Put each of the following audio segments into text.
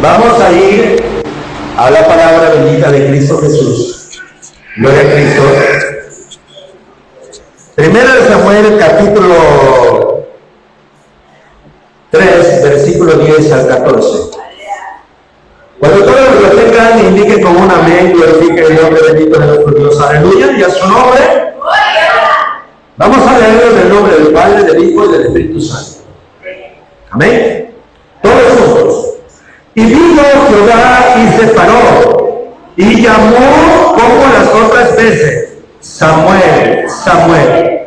Vamos a ir a la palabra bendita de Cristo Jesús. Gloria a Cristo. Primero de Samuel, capítulo 3, versículo 10 al 14. Cuando todos lo tengan, indiquen con un amén, glorifiquen el nombre bendito de nuestro Dios. Aleluya, y a su nombre. Vamos a leerlo en el nombre del Padre, del Hijo y del Espíritu Santo. Amén. Todos juntos. Y vino Jehová y se paró, y llamó como las otras veces, Samuel, Samuel,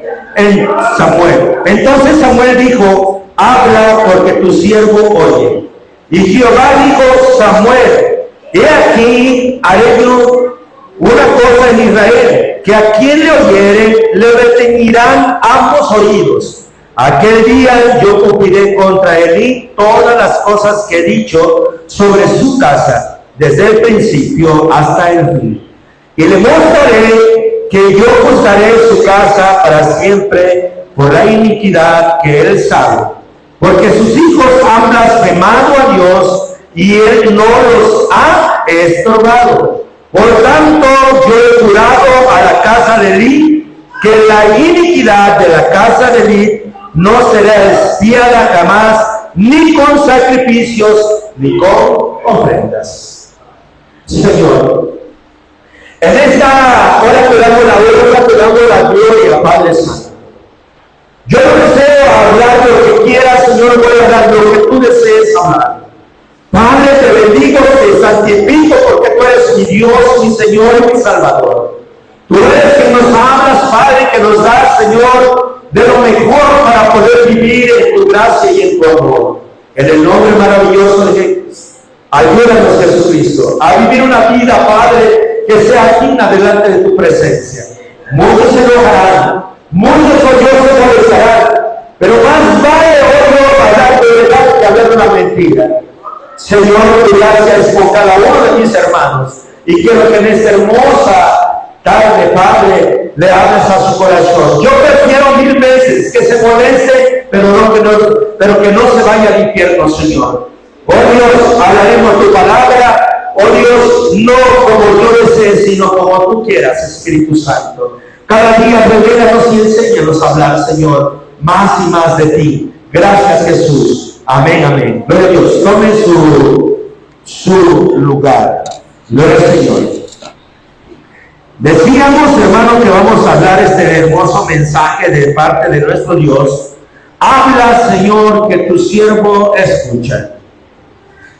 Samuel. Entonces Samuel dijo, habla porque tu siervo oye. Y Jehová dijo, Samuel, he aquí, haré yo una cosa en Israel, que a quien le oyere, le reteñirán ambos oídos. Aquel día yo cumpliré contra Elí todas las cosas que he dicho sobre su casa, desde el principio hasta el fin. Y le mostraré que yo juzgaré su casa para siempre por la iniquidad que él sabe, porque sus hijos han blasfemado a Dios y él no los ha estorbado. Por tanto, yo he jurado a la casa de Elí que la iniquidad de la casa de Elí no será expiada jamás, ni con sacrificios, ni con ofrendas. Señor, en esta hora te damos la honra, te damos la gloria, Padre Santo. Yo no deseo hablar lo que quieras, Señor, voy a hablar lo que tú desees hablar. Padre, te bendigo, te santifico, porque tú eres mi Dios, mi Señor y mi Salvador. Tú eres quien nos hablas, Padre, que nos das, Señor, de lo mejor para poder vivir en tu gracia y en tu amor. En el nombre maravilloso de Jesús, ayúdanos, Jesucristo, a vivir una vida, Padre, que sea digna delante de tu presencia. Muchos se enojarán, muchos se molestarán, pero más vale hoy hablar de verdad que hablar una mentira. Señor, tu gracia es con cada uno de mis hermanos, y quiero que en esta hermosa tarde, Padre, le hables a su corazón. Yo prefiero 1000 veces que se moleste, pero que no se vaya al infierno, Señor. Oh Dios, hablaremos tu palabra. Oh Dios, no como yo desee, sino como tú quieras, Espíritu Santo. Cada día revélanos y enséñanos a hablar, Señor, más y más de ti. Gracias, Jesús. Amén, amén. Gloria a Dios. Tome su lugar. Gloria al Señor. Decíamos, hermano, que vamos a hablar este hermoso mensaje de parte de nuestro Dios. Habla, Señor, que tu siervo escucha.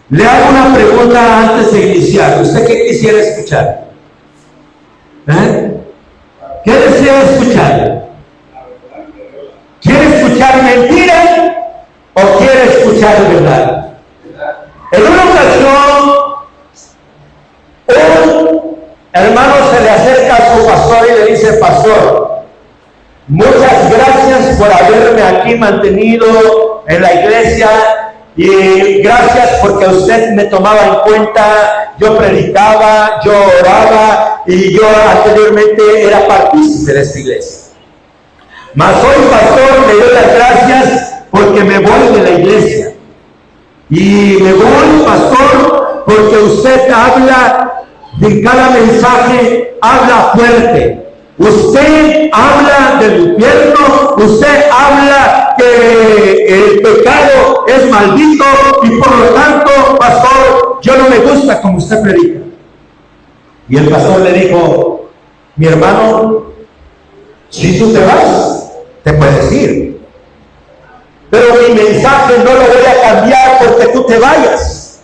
Le hago una pregunta antes de iniciar. ¿Usted qué quisiera escuchar? ¿Qué desea escuchar? ¿Quiere escuchar mentira o quiere escuchar verdad? En una ocasión, un hermano se le acerca a su pastor y le dice, pastor, muchas gracias por haberme aquí mantenido en la iglesia y gracias porque usted me tomaba en cuenta, yo predicaba, yo oraba y yo anteriormente era partícipe de esta iglesia. Mas hoy, pastor, le doy las gracias porque me voy de la iglesia. Y me voy, pastor, porque usted habla en cada mensaje, habla fuerte. Usted habla del infierno, usted habla que el pecado es maldito y por lo tanto, pastor, yo no me gusta como usted predica. Y el pastor le dijo, mi hermano, si tú te vas, te puedes ir. Pero mi mensaje no lo voy a cambiar porque tú te vayas.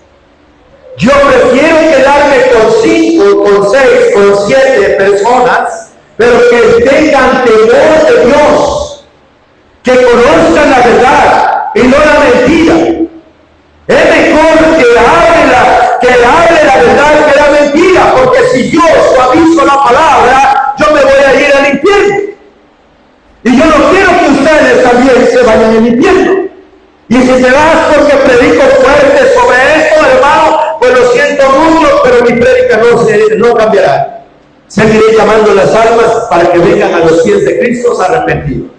Yo prefiero quedarme con 5, con 6, con 7 personas, pero que tengan temor de Dios, que conozcan la verdad y no la mentira. Es mejor que hable la verdad que la mentira, porque si yo suavizo la palabra, yo me voy a ir al infierno. Y yo no quiero que ustedes también se vayan al infierno. Y si te vas porque predico fuerte sobre esto, hermano, pues lo siento mucho, pero mi prédica no cambiará. Seguiré llamando las almas para que vengan a los pies de Cristo arrepentidos.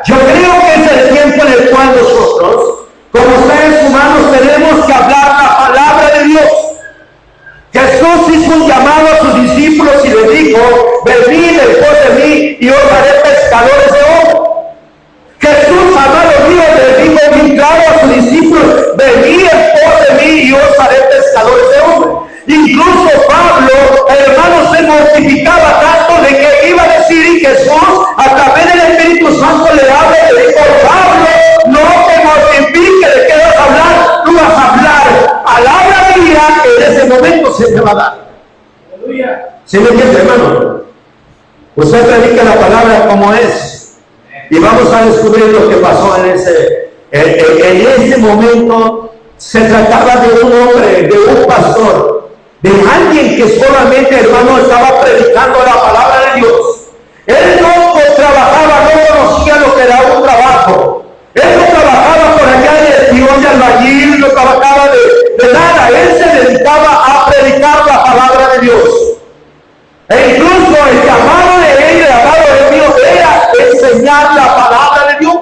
Yo creo que es el tiempo en el cual nosotros, como seres humanos, tenemos que hablar la palabra se me va a dar. ¿Sí me entiende, hermano? Usted predica la palabra como es. Y vamos a descubrir lo que pasó en ese momento. Se trataba de un hombre, de un pastor, de alguien que solamente, hermano, estaba predicando la palabra de Dios. Él no trabajaba, no conocía lo que era un trabajo. Él no trabajaba por allá de tío de albañil, no trabajaba de nada. Él se dedicaba a predicar la palabra de Dios. E incluso el llamado de él, el llamado de Dios, era enseñar la palabra de Dios.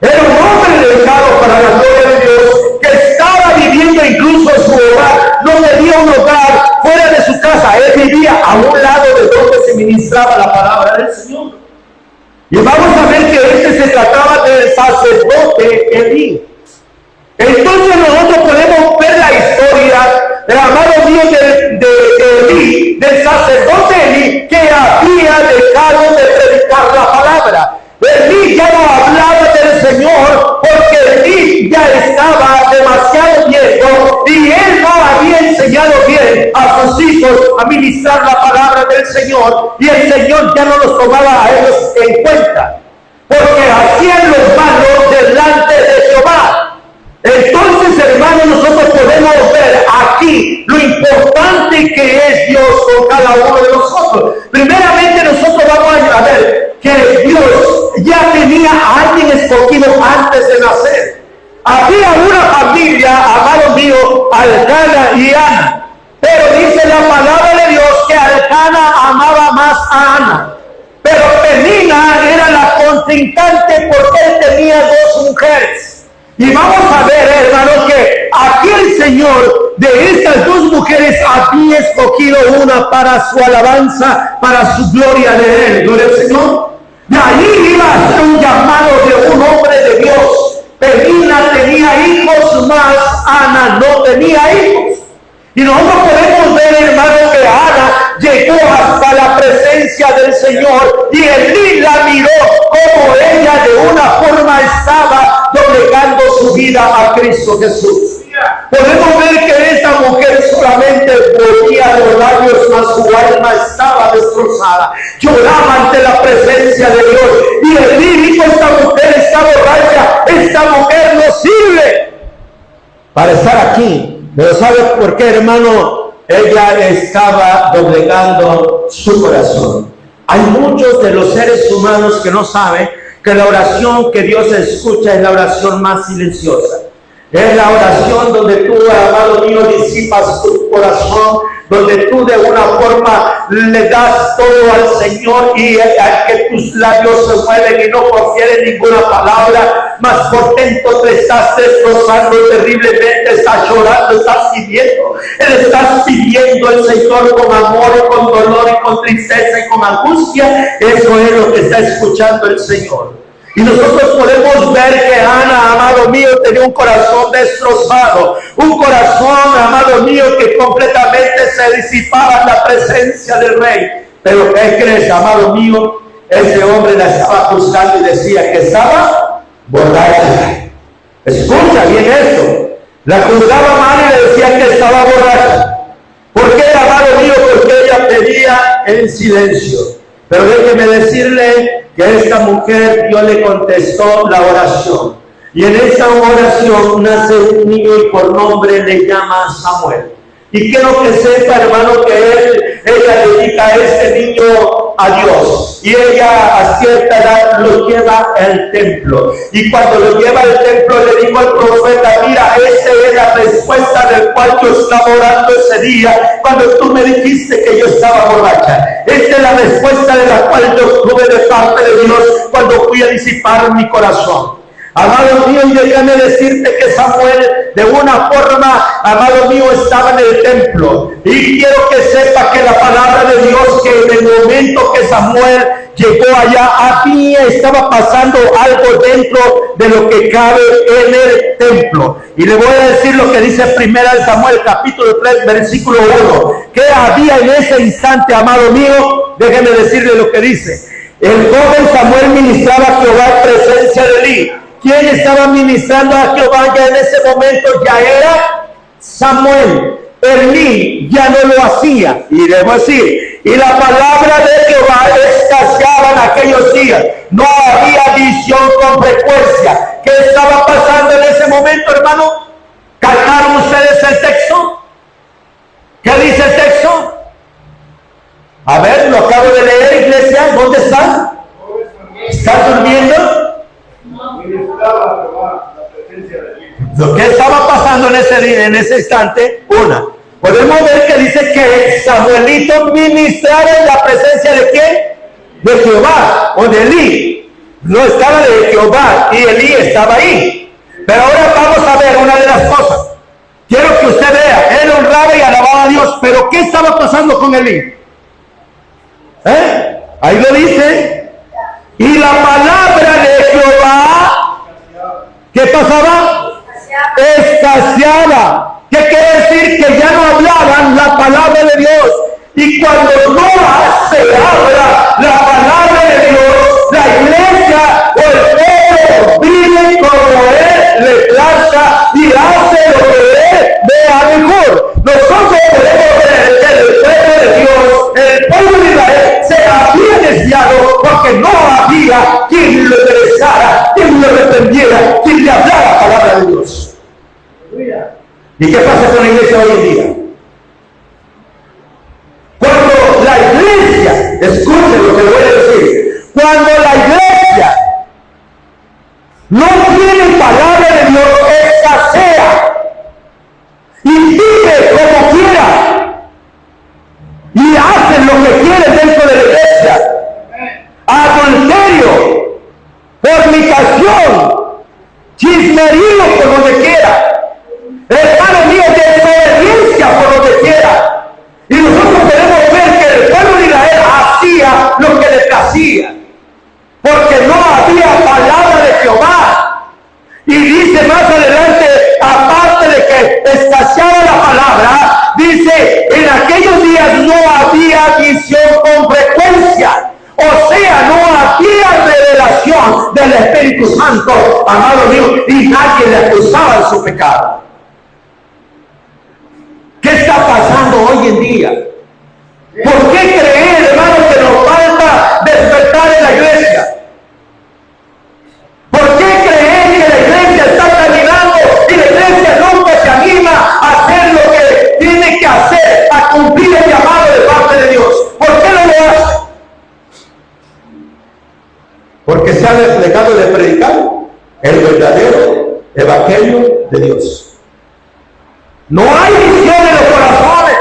Era un hombre dedicado para la gloria de Dios, que estaba viviendo incluso en su hogar. No tenía un hogar fuera de su casa. Él vivía a un lado de donde se ministraba la palabra del Señor. Y vamos a ver que se trataba del sacerdote Elí. Entonces nosotros podemos ver la historia del amado Dios de Elí, del sacerdote Elí, que había dejado de predicar la palabra. Elí ya no hablaba del Señor porque Elí ya estaba demasiado viejo y él no había enseñado bien a sus hijos a ministrar la palabra del Señor, y el Señor ya no los tomaba a ellos en cuenta porque hacían los malos delante de Jehová. Entonces, hermanos, nosotros podemos ver aquí lo importante que es Dios con cada uno de nosotros. Primeramente, nosotros vamos a ver que Dios ya tenía a alguien escogido antes de nacer. Había una familia, amado mío, Elcana y Ana. Pero dice la palabra de Dios que Elcana amaba más a Ana. Pero Penina era la contrincante porque él tenía dos mujeres. Y vamos a ver, hermanos, que aquí el Señor de estas dos mujeres había escogido una para su alabanza, para su gloria de él. ¿Gloria al Señor? De ahí iba a ser un llamado de un hombre de Dios. Penina tenía hijos, más Ana no tenía hijos. Y nosotros podemos ver, hermano, que Ana llegó hasta la presencia del Señor y Elí la miró como ella de una forma estaba doblegando su vida a Cristo Jesús. Podemos ver que esta mujer solamente volvía los labios, mas su alma estaba destrozada. Lloraba ante la presencia de Dios. Y Elí dijo: esta mujer está borracha, esta mujer no sirve para estar aquí. Pero ¿sabe por qué, hermano? Ella estaba doblegando su corazón. Hay muchos de los seres humanos que no saben que la oración que Dios escucha es la oración más silenciosa. Es la oración donde tú, amado mío, disipas tu corazón, donde tú de una forma le das todo al Señor y al que tus labios se mueven y no profieren ninguna palabra, mas por dentro te estás destrozando terriblemente, estás llorando, estás pidiendo. Estás pidiendo al Señor con amor y con dolor y con tristeza y con angustia. Eso es lo que está escuchando el Señor. Y nosotros podemos ver que Ana, amado mío, tenía un corazón destrozado, un corazón, amado mío, que completamente se disipaba en la presencia del rey. Pero ¿qué crees, amado mío? Ese hombre la estaba juzgando y decía que estaba borracha. Escucha bien esto. La juzgaba mal y le decía que estaba borracha. ¿Por qué, amado mío? Porque ella pedía en silencio. Pero déjeme decirle que esta mujer, Dios le contestó la oración. Y en esta oración nace un niño y por nombre le llama Samuel. Y quiero que sepa, hermano, que ella dedica a este niño a Dios. Y ella a cierta edad lo lleva al templo. Y cuando lo lleva al templo le dijo al profeta: mira, esta es la respuesta del cual yo estaba orando ese día cuando tú me dijiste que yo estaba borracha. Esta es la respuesta de la cual yo tuve de parte de Dios cuando fui a disipar mi corazón. Amado mío, déjame decirte que Samuel de una forma, amado mío, estaba en el templo. Y quiero que sepa que la palabra de Dios, que en el momento que Samuel llegó allá, estaba pasando algo dentro de lo que cabe en el templo. Y le voy a decir lo que dice 1 Samuel capítulo 3 versículo 1. ¿Qué había en ese instante, amado mío? Déjeme decirle lo que dice. El joven Samuel ministraba a Jehová en presencia de Elí. ¿Quién estaba ministrando a Jehová ya en ese momento? Ya era Samuel. Elí ya no lo hacía. Y debo decir, y la palabra de Jehová escaseaba en aquellos días. No había visión con frecuencia. ¿Qué estaba pasando en ese momento, hermano? ¿Captaron ustedes el texto? ¿Qué dice el texto? A ver, lo acabo de leer, iglesia. ¿Dónde están? ¿Están durmiendo? Lo que estaba pasando en ese instante, podemos ver que dice que Samuelito ministraba en la presencia de ¿quién? De Jehová o de Elí. No estaba de Jehová y Elí estaba ahí. Pero ahora vamos a ver una de las cosas. Quiero que usted vea, él honraba y alababa a Dios, pero ¿qué estaba pasando con Elí? Ahí lo dice. Y la palabra de Jehová, ¿qué pasaba? Escaseaba. ¿Qué quiere decir? Que ya no hablaban la palabra de Dios. Y cuando no se habla la palabra de Dios, la iglesia o el pueblo vive como él le plazca y hace lo que él vea mejor. Nosotros podemos ver que el pueblo de Dios, el pueblo de Israel, se había desviado porque no había quien lo interesara, quien lo reprendiera, quien le hablara la palabra de Dios. ¿Y qué pasa con la iglesia hoy en día? Cuando la iglesia, escuchen lo que le voy a decir, cuando la iglesia no tiene palabra de Dios, escasea y vive como quiera y hace lo que quiere dentro de la iglesia. Adulterio, fornicación, chismerío por donde quiera. Hermano mío, desobediencia por donde quiera. Y nosotros podemos ver que el pueblo de Israel hacía lo que le placía, porque no había palabra de Jehová. Y dice más adelante, aparte de que escaseaba la palabra, dice, en aquellos días no había visión con frecuencia. O sea, no había revelación del Espíritu Santo, amado mío, y nadie le acusaba de su pecado. ¿Qué está pasando hoy en día? ¿Por qué creer, hermano, que nos falta despertar en la iglesia? ¿Por qué creer que la iglesia está caminando y la iglesia nunca se anima a hacer lo que tiene que hacer, a cumplir el llamado de parte de Dios? ¿Por qué no lo hace? Porque se ha dejado de predicar el verdadero evangelio de Dios. No hay visión en los corazones.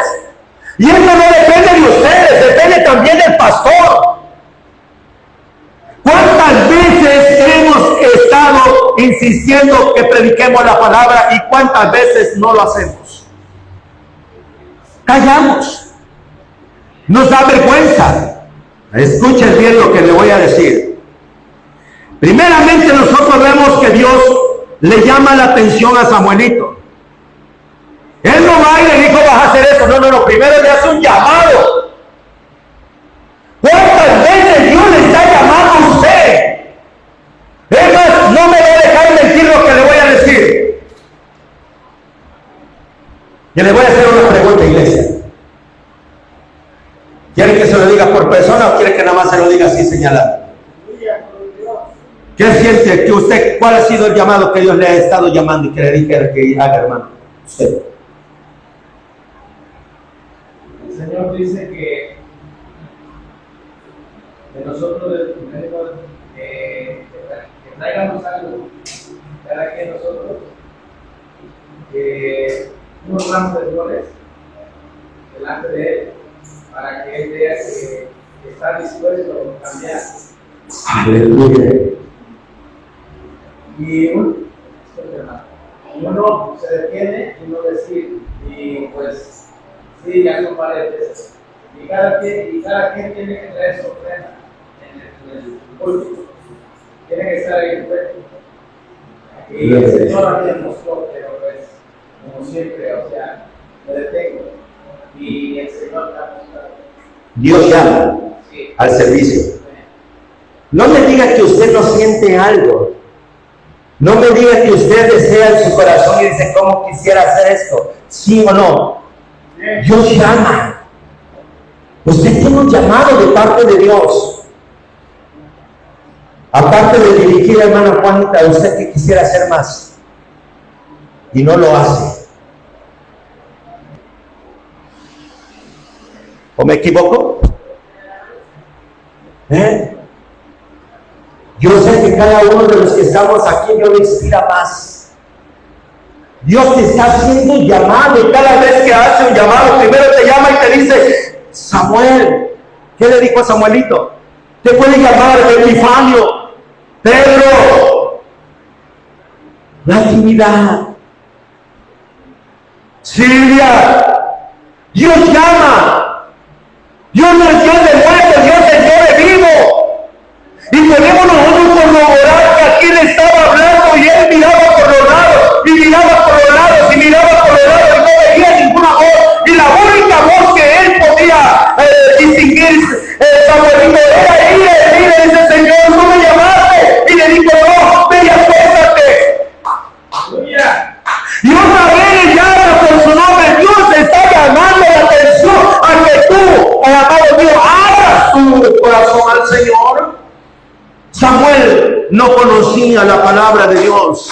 Y esto no depende de ustedes, depende también del pastor. ¿Cuántas veces hemos estado insistiendo que prediquemos la palabra y cuántas veces no lo hacemos? Callamos. Nos da vergüenza. Escuchen bien lo que le voy a decir. Primeramente nosotros vemos que Dios le llama la atención a Samuelito. Él no va y le dijo, vas a hacer eso. No. Primero le hace un llamado. ¿Cuántas veces Dios le está llamando a usted? Es más, no me va a dejar mentir lo que le voy a decir. Y le voy a hacer una pregunta, iglesia. ¿Quiere que se lo diga por persona o quiere que nada más se lo diga así señalado? ¿Qué siente que usted, cuál ha sido el llamado que Dios le ha estado llamando y que le dijera que haga, hermano? Usted. El Señor dice que de nosotros que traigamos algo para que nosotros unos ramos de flores delante de Él para que Él vea que está dispuesto a cambiar. Aleluya. Y uno se detiene y no decir, y pues sí, ya son paredes. Y cada quien tiene que traer su ofrenda en el púlpito. Tiene que estar ahí en frente. Y el Señor a mí me mostró, pero pues, como siempre, o sea, me detengo. Y el Señor me ha mostrado. Dios llama al servicio. No me diga que usted no siente algo. No me diga que usted desea en su corazón y dice, ¿cómo quisiera hacer esto? ¿Sí o no? Dios llama. Usted tiene un llamado de parte de Dios. Aparte de dirigir a hermana Juanita, usted que quisiera hacer más y no lo hace. ¿O me equivoco? Yo sé que cada uno de los que estamos aquí, Dios le inspira más. Dios te está haciendo un llamado y cada vez que hace un llamado, primero te llama y te dice, Samuel. ¿Qué le dijo a Samuelito? Te puede llamar Epifanio, Pedro, Natividad, Silvia. Dios llama. Dios no es Dios de muerto, Dios es Dios de vivo. Y podemos nosotros corroborar que aquí le estaba hablando y él miraba por los lados, y miraba por los lados, y miraba por los lados, y no veía ninguna voz. Y la única voz que él podía distinguir, Samuelito, era ahí, le dice, Señor, no me llamaste. Y le dijo, no, ve y acuéstate. Y otra vez le llama por su nombre. Dios está llamando la atención a que tú, amado mío, abras tu corazón al Señor. Samuel no conocía la palabra de Dios.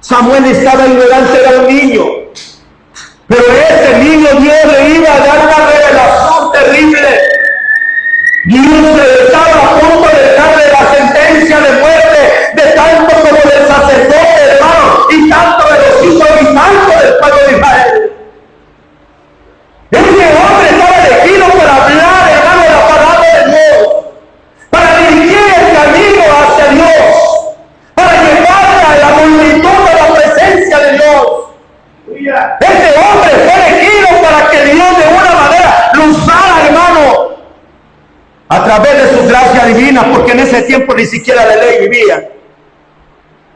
Samuel estaba ignorante, era un niño. Pero ese niño Dios le iba a dar una revelación terrible. Dios estaba a punto de darle la sentencia de muerte, de tanto como del sacerdote, hermano, y tanto de los hijos y tanto del pueblo de Israel. Ese hombre estaba elegido para hablar, hermano, de la palabra de Dios, para dirigir el camino hacia Dios, para llevar a la multitud a la presencia de Dios. Ese hombre fue elegido para que Dios de una manera lo usara, hermano, a través de su gracia divina, porque en ese tiempo ni siquiera la ley vivía.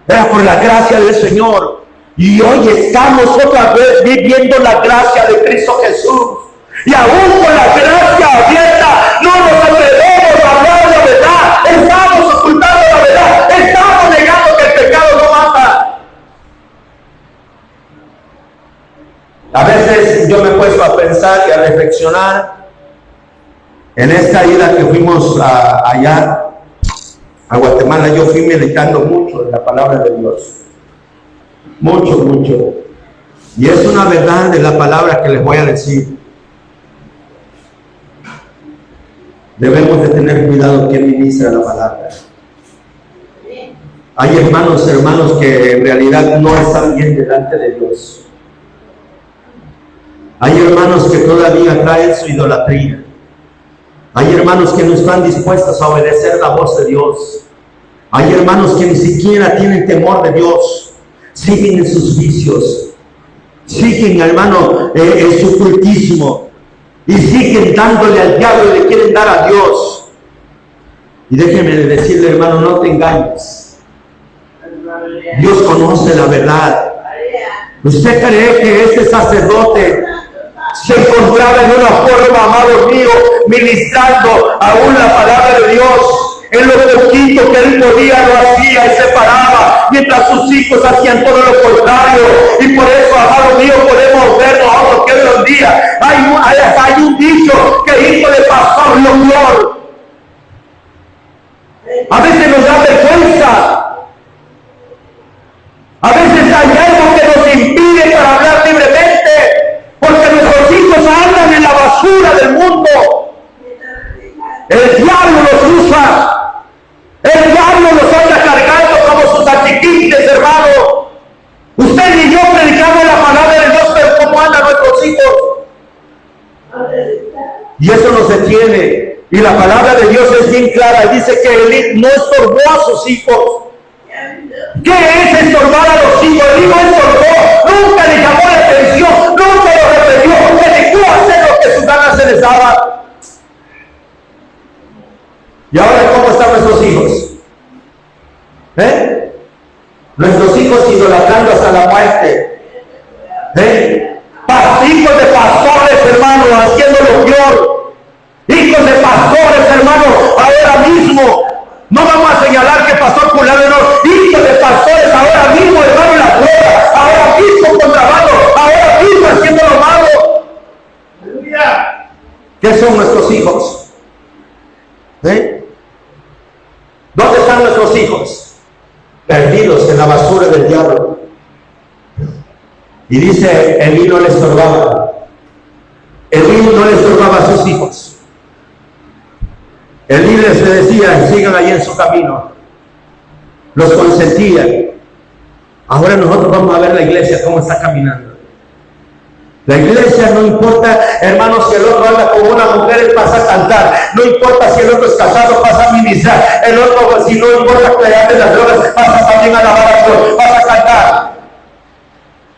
Era por la gracia del Señor. Y hoy estamos otra vez viviendo la gracia de Cristo Jesús. Y aún con la gracia abierta, no nos atrevemos a hablar la verdad. Estamos ocultando la verdad. Estamos negando que el pecado no mata. A veces yo me he puesto a pensar y a reflexionar en esta ida que fuimos allá a Guatemala. Yo fui meditando mucho en la palabra de Dios. Mucho, mucho. Y es una verdad de la palabra que les voy a decir. Debemos de tener cuidado que ministra la palabra. Hay hermanos que en realidad no están bien delante de Dios. Hay hermanos que todavía traen su idolatría. Hay hermanos que no están dispuestos a obedecer la voz de Dios. Hay hermanos que ni siquiera tienen temor de Dios. Siguen en sus vicios. Siguen, hermano, en su cultismo. Y siguen dándole al diablo y le quieren dar a Dios. Y déjeme decirle, hermano, no te engañes. Dios conoce la verdad. ¿Usted cree que este sacerdote se encontraba en una forma, amado mío, ministrando aún la palabra de Dios? En lo poquito que él podía lo hacía y se paraba, mientras sus hijos hacían todo lo contrario. Y por eso, amado mío, podemos ver nosotros que hoy en día hay un dicho que hijo de pastor lo peor. A veces nos da vergüenza. A veces hay algo que nos impide para hablar libremente, porque nuestros hijos andan en la basura del mundo. El diablo los usa. El diablo los anda cargando como sus achiquites, hermano. Usted y yo predicamos la palabra de Dios, pero ¿cómo andan nuestros hijos? Y eso no se tiene. Y la palabra de Dios es bien clara. Dice que él no estorbó a sus hijos. ¿Qué es estorbar a los hijos? El hijo estorbó. Nunca le llamó la atención. Nunca lo reprendió. Se dejó hacer lo que sus ganas se les daba. ¿Y ahora cómo están nuestros hijos? Nuestros hijos idolatrando hasta la muerte. Hijos de pastores, hermano, haciendo lo peor. Hijos de pastores, hermano, ahora mismo. No vamos a señalar que pastor fulano no. Hijos de pastores ahora mismo, hermano, en la droga. Ahora mismo contrabando. Ahora mismo haciendo lo malo. Y dice, Elí no le estorbaba. Elí no le estorbaba a sus hijos. Elí les decía, sigan ahí en su camino. Los consentía. Ahora nosotros vamos a ver la iglesia cómo está caminando. La iglesia no importa, hermanos, si el otro anda con una mujer, él pasa a cantar. No importa si el otro es casado, pasa a ministrar. El otro, si no importa que le anden las drogas, pasa también a alabar a Dios, pasa a cantar.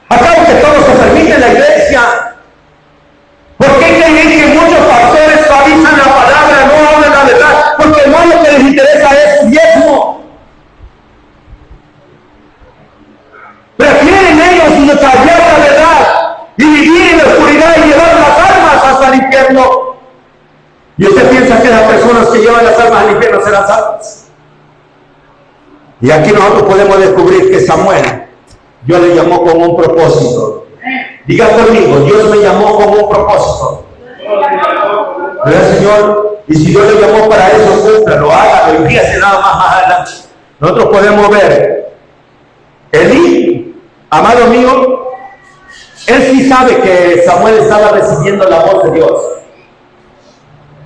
Acabo que todo se permite en la iglesia. ¿Por qué creen que muchos pastores suavizan la palabra, no hablan la verdad? Porque no lo que les interesa es su diezmo. Prefieren ellos callar la verdad y vivir en la oscuridad y llevar las almas hasta el infierno. Y usted piensa que las personas que llevan las almas al infierno serán salvas. Y aquí nosotros podemos descubrir que Samuel, Dios le llamó con un propósito. Diga conmigo, Dios me llamó con un propósito. ¿Verdad, Señor? Y si Dios le llamó para eso, cúmplalo, hágalo y fíjese nada más adelante. Nosotros podemos ver, Elí, amado mío, él sí sabe que Samuel estaba recibiendo la voz de Dios.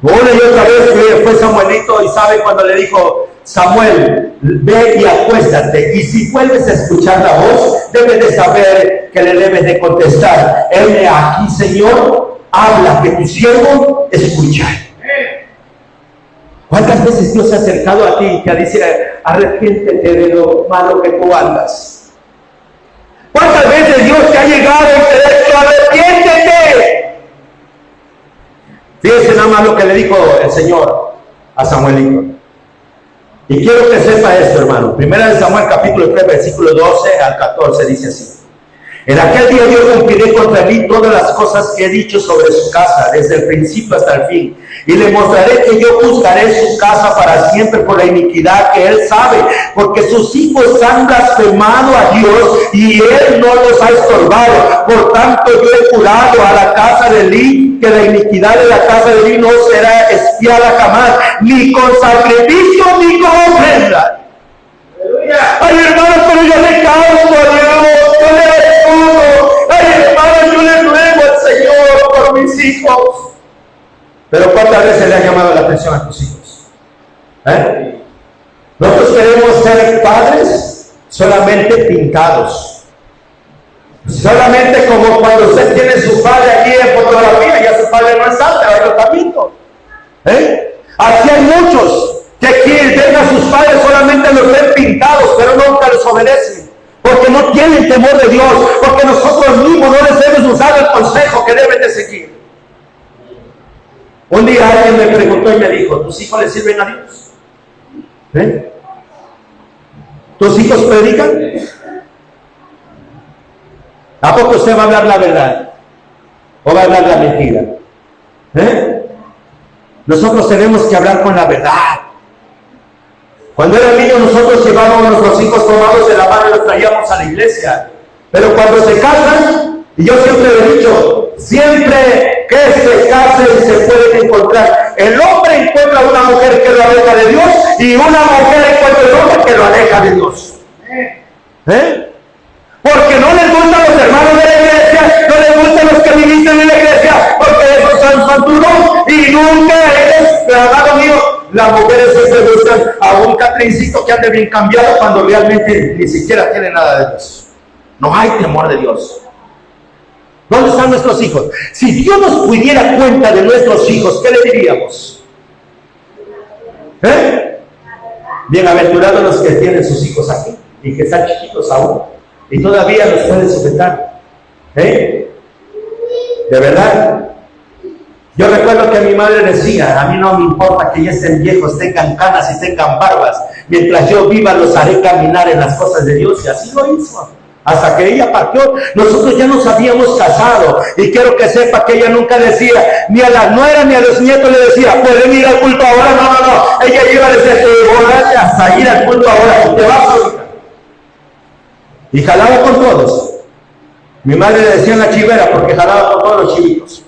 Una y otra vez fue Samuelito y sabe cuando le dijo, Samuel, ve y acuéstate, y si vuelves a escuchar la voz, debes de saber que le debes de contestar, heme aquí, Señor, habla, que tu siervo escucha. ¿Cuántas veces Dios se ha acercado a ti y te dice, arrepiéntete de lo malo que tú andas? ¿Cuántas veces Dios te ha llegado y te ha dicho, arrepiéntete? Fíjense nada más lo que le dijo el Señor a Samuelito. Y quiero que sepa esto, hermano. Primera de Samuel, capítulo 3, versículo 12 al 14, dice así. En aquel día yo cumpliré contra mí todas las cosas que he dicho sobre su casa, desde el principio hasta el fin. Y le mostraré que yo juzgaré su casa para siempre por la iniquidad que él sabe, porque sus hijos han blasfemado a Dios y él no los ha estorbado. Por tanto yo he jurado a la casa de Elí que la iniquidad de la casa de Elí no será expiada jamás, ni con sacrificio ni con ofrenda. Ay, hermano, pero yo le canto a Dios, yo le ayudo. Ay, hermano, yo le ruego al Señor por mis hijos. Pero ¿cuántas veces le ha llamado la atención a tus hijos? Nosotros queremos ser padres solamente pintados. Solamente como cuando usted tiene su padre aquí en fotografía, ya su padre no es alto, ahora está pinto. Aquí hay muchos que quieren ver a sus padres solamente los ven pintados, pero nunca les obedecen, porque no tienen temor de Dios, porque nosotros mismos no les debemos usar el consejo que deben de seguir. Un día alguien me preguntó y me dijo, ¿tus hijos le sirven a Dios? ¿Tus hijos predican? ¿A poco usted va a hablar la verdad? ¿O va a hablar la mentira? Nosotros tenemos que hablar con la verdad. Cuando era niño nosotros llevábamos a nuestros hijos tomados de la mano y los traíamos a la iglesia. Pero cuando se casan, y yo siempre he dicho, siempre que se casen se pueden encontrar. El hombre encuentra una mujer que lo aleja de Dios y una mujer encuentra el hombre que lo aleja de Dios. Porque no les gustan los hermanos de la iglesia, no les gustan los que ministran en la iglesia, porque esos son santuros y nunca ellos, hermano mío, las mujeres siempre buscan a un catrincito que ande bien cambiado cuando realmente ni siquiera tiene nada de Dios. No hay temor de Dios. ¿Dónde están nuestros hijos? Si Dios nos pudiera cuenta de nuestros hijos, ¿qué le diríamos? Bienaventurados los que tienen sus hijos aquí y que están chiquitos aún y todavía los pueden sujetar. De verdad. Yo recuerdo que mi madre decía, a mí no me importa que ya estén viejos, tengan canas y tengan barbas, mientras yo viva los haré caminar en las cosas de Dios, y así lo hizo. Hasta que ella partió, nosotros ya nos habíamos casado, y quiero que sepa que ella nunca decía, ni a las nueras ni a los nietos le decía, ¿pueden ir al culto ahora? No, ella iba a decir, te hasta ir al culto ahora, te vas ahorita. Y jalaba con todos. Mi madre le decía en la chivera, porque jalaba con todos los chivitos.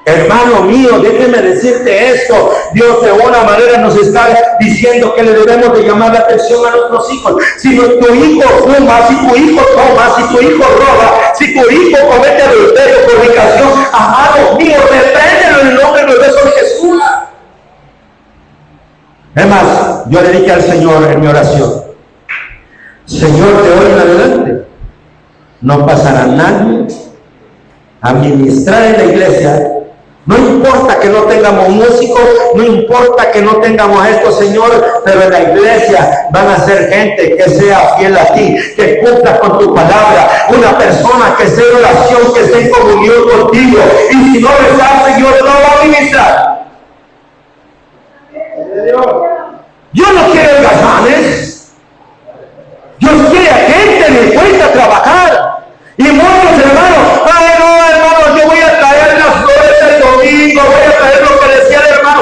Hermano mío, déjeme decirte esto. Dios de una manera nos está diciendo que le debemos de llamar la atención a nuestros hijos. Si tu hijo fuma, si tu hijo toma, si tu hijo roba, si tu hijo comete adulterio, fornicación, amado mío, repréndelo en el nombre glorioso de Jesús. Es más, yo le dije al Señor en mi oración: Señor, de hoy en adelante no pasará nadie a ministrar en la iglesia. No importa que no tengamos músicos, no importa que no tengamos esto, Señor, pero en la iglesia van a ser gente que sea fiel a ti, que cumpla con tu palabra, una persona que esté en oración, que esté en comunión contigo, y si no rezar, Señor, no va a ministrar. Yo no quiero gazanes. Dios quiere a gente dispuesta a trabajar. Y muchos hermanos, ay no, hermano, yo voy a traer las flores el domingo, voy a traer lo que decía el hermano,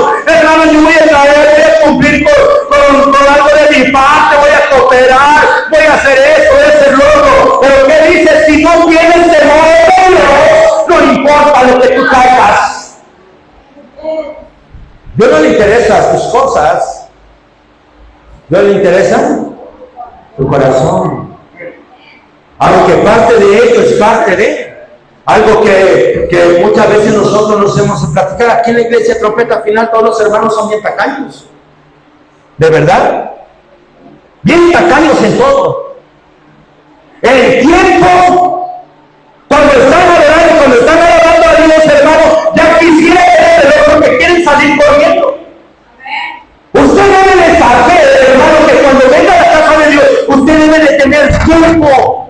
yo voy a traer, voy a cumplir con algo de mi parte, voy a cooperar, voy a hacer eso, voy a hacer lo otro. Pero ¿qué dice? Si no tienes temor de Dios, no importa lo que tú traigas. Dios no le interesa tus cosas, Dios le interesa tu corazón. Aunque parte de ello es parte de algo que muchas veces nosotros nos hemos platicado. Aquí en la iglesia Trompeta Final todos los hermanos son bien tacaños. ¿De verdad? Bien tacaños en todo. El tiempo, cuando están adorando, cuando están adorando a Dios, hermanos, ya quisiera pero porque quieren salir corriendo. Usted debe de saber, hermano, que cuando venga a la casa de Dios, usted debe de tener tiempo.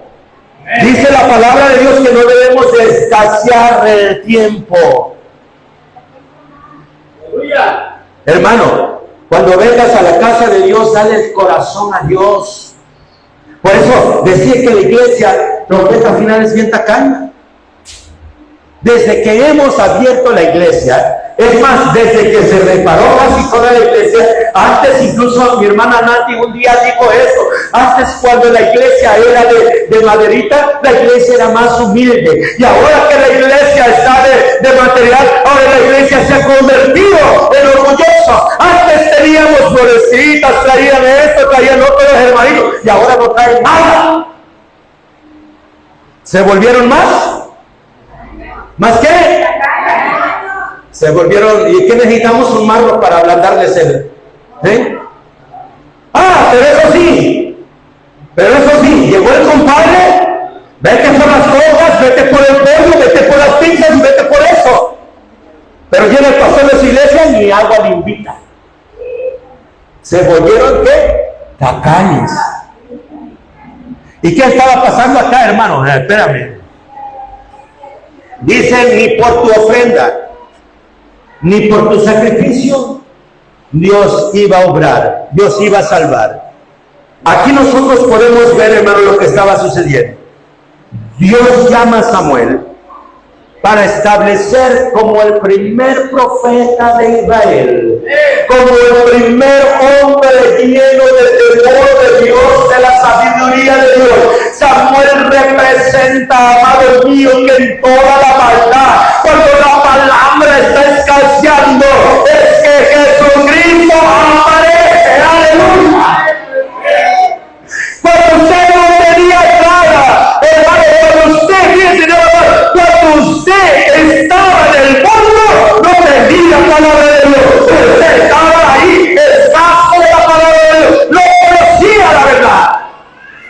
Dice la palabra de Dios que no debemos de escasear el tiempo. Hermano, cuando vengas a la casa de Dios, dale el corazón a Dios. Por eso decía que la iglesia Trompeta Final es bien tacaña. Desde que hemos abierto la iglesia, es más, desde que se reparó casi toda la iglesia, antes incluso mi hermana Nati un día dijo esto, antes cuando la iglesia era de maderita, la iglesia era más humilde, y ahora que la iglesia está de material, ahora la iglesia se ha convertido en orgullosa. Antes teníamos florecitas, traían esto, traían otro los hermanitos, y ahora no traen nada. ¿Se volvieron más? ¿Más qué? Se volvieron, ¿y qué necesitamos? Un marro para ablandarles el. Pero eso sí, llegó el compadre, vete por las hojas, vete por el pollo, vete por las pizzas y vete por eso. Pero llega el pastor de su iglesia y ni agua le invita. Se volvieron, ¿qué? Tacaños. ¿Y qué estaba pasando acá, hermano? Espérame. Dicen, ni por tu ofrenda, ni por tu sacrificio, Dios iba a obrar, Dios iba a salvar. Aquí nosotros podemos ver, hermano, lo que estaba sucediendo. Dios llama a Samuel para establecer como el primer profeta de Israel, como el primer hombre lleno del temor de Dios, de la sabiduría de Dios. Samuel representa, amado mío, que en toda la maldad, cuando la palabra está escaseando, es que Jesucristo aparece. ¡Aleluya! Cuando usted no tenía nada, hermano, cuando usted estaba en el mundo, no tenía palabra de Dios. Usted estaba ahí, escaso de la palabra de Dios, no conocía la verdad.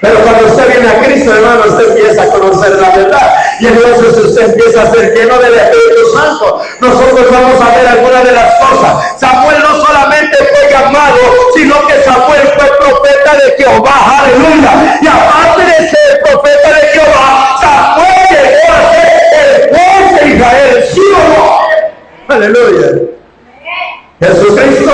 Pero cuando usted viene a Cristo, hermano, usted empieza a conocer la verdad. Y entonces usted empieza a ser lleno del Espíritu Santo. Nosotros vamos a ver algunas de las cosas. Samuel no solamente fue llamado, sino que Samuel fue profeta de Jehová. Aleluya. Y aparte de ser profeta de Jehová, Samuel llegó a ser el juez de Israel. ¿Sí o no? Aleluya. Jesucristo,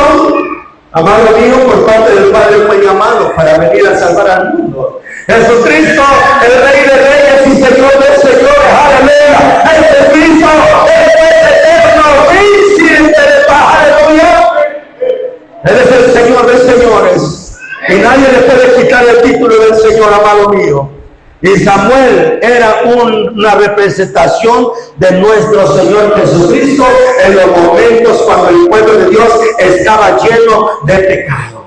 amado mío, por parte del Padre fue llamado para venir a salvar al mundo. Jesucristo, el Rey de Reyes y Señor de Señores, aleluya. Jesucristo, el juez eterno, príncipe de paz, aleluya. Él es el Señor de señores. Y nadie le puede quitar el título del Señor, amado mío. Y Samuel era una representación de nuestro Señor Jesucristo en los momentos cuando el pueblo de Dios estaba lleno de pecado.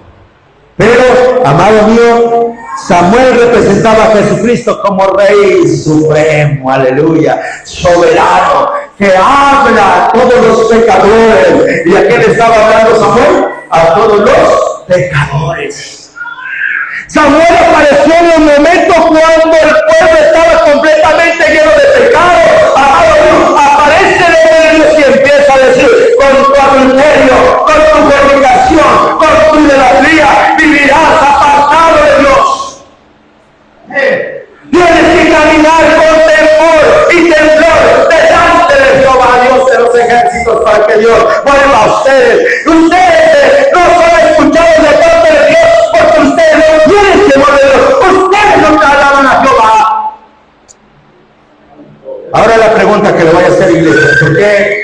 Pero, amado mío, Samuel representaba a Jesucristo como Rey Supremo, aleluya, soberano, que habla a todos los pecadores. ¿Y a quién estaba hablando Samuel? A todos los pecadores. Samuel apareció en un momento cuando el pueblo estaba completamente lleno de pecado. Amado Dios, aparece de Dios y empieza a decir: con tu adulterio, con tu fornicación, con tu idolatría, vivirás apartado de Dios. Tienes que caminar con temor y temblor delante de Jehová, Dios de los ejércitos, para que Dios vuelva a ustedes. Ustedes no son escuchados de parte de Dios porque ustedes no tienen temor de Dios. Ustedes no alaban a Jehová. Ahora la pregunta que le voy a hacer, iglesia: ¿por qué